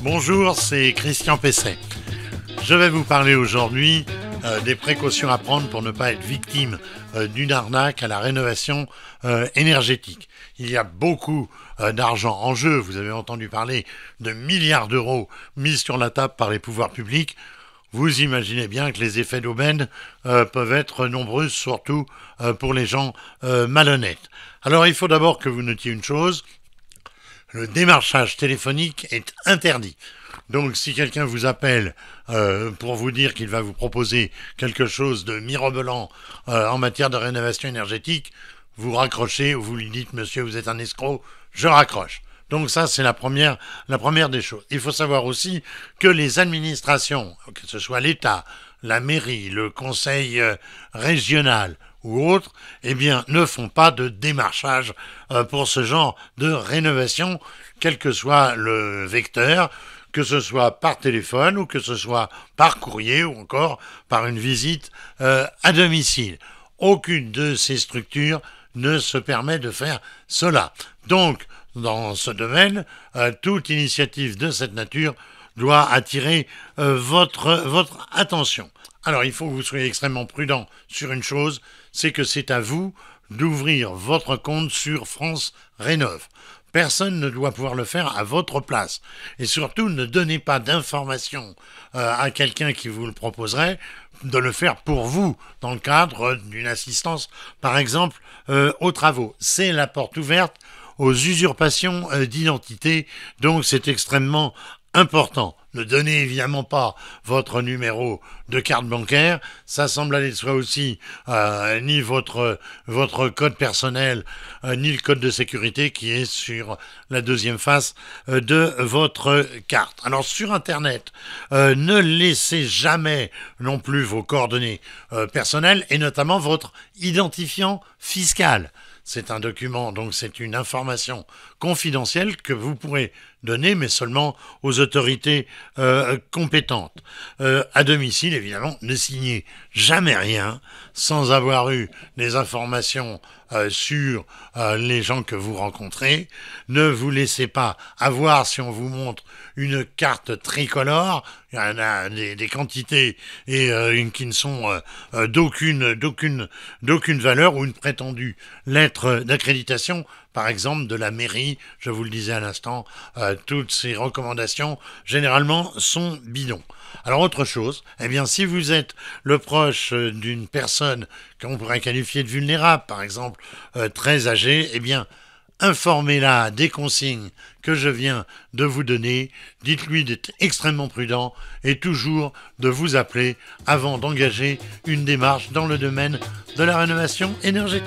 Bonjour, c'est Christian Pesset. Je vais vous parler aujourd'hui des précautions à prendre pour ne pas être victime d'une arnaque à la rénovation énergétique. Il y a beaucoup d'argent en jeu. Vous avez entendu parler de milliards d'euros mis sur la table par les pouvoirs publics. Vous imaginez bien que les effets d'aubaine peuvent être nombreux, surtout pour les gens malhonnêtes. Alors il faut d'abord que vous notiez une chose. Le démarchage téléphonique est interdit. Donc si quelqu'un vous appelle pour vous dire qu'il va vous proposer quelque chose de mirobolant en matière de rénovation énergétique, vous raccrochez ou vous lui dites « Monsieur, vous êtes un escroc », je raccroche. Donc ça, c'est la première des choses. Il faut savoir aussi que les administrations, que ce soit l'État, la mairie, le conseil régional ou autres, eh bien, ne font pas de démarchage pour ce genre de rénovation, quel que soit le vecteur, que ce soit par téléphone ou que ce soit par courrier ou encore par une visite à domicile. Aucune de ces structures ne se permet de faire cela. Donc, dans ce domaine, toute initiative de cette nature doit attirer votre attention. Alors, il faut que vous soyez extrêmement prudent sur une chose, c'est que c'est à vous d'ouvrir votre compte sur France Rénov'. Personne ne doit pouvoir le faire à votre place. Et surtout, ne donnez pas d'informations à quelqu'un qui vous le proposerait de le faire pour vous, dans le cadre d'une assistance, par exemple, aux travaux. C'est la porte ouverte aux usurpations d'identité, donc c'est extrêmement important. Ne donnez évidemment pas votre numéro de carte bancaire, ça semble aller de soi aussi, ni votre code personnel, ni le code de sécurité qui est sur la deuxième face de votre carte. Alors sur Internet, ne laissez jamais non plus vos coordonnées personnelles et notamment votre identifiant fiscal. C'est un document, donc c'est une information confidentielle que vous pourrez donner, mais seulement aux autorités compétentes. À domicile, évidemment, ne signez jamais rien sans avoir eu des informations sur les gens que vous rencontrez. Ne vous laissez pas avoir si on vous montre une carte tricolore. Il y en a des quantités et qui ne sont d'aucune valeur, ou une prétendue lettre d'accréditation, par exemple de la mairie. Je vous le disais à l'instant, toutes ces recommandations généralement sont bidons. Alors autre chose, eh bien si vous êtes le proche d'une personne qu'on pourrait qualifier de vulnérable, par exemple très âgée, eh bien informez-la des consignes que je viens de vous donner, dites-lui d'être extrêmement prudent et toujours de vous appeler avant d'engager une démarche dans le domaine de la rénovation énergétique.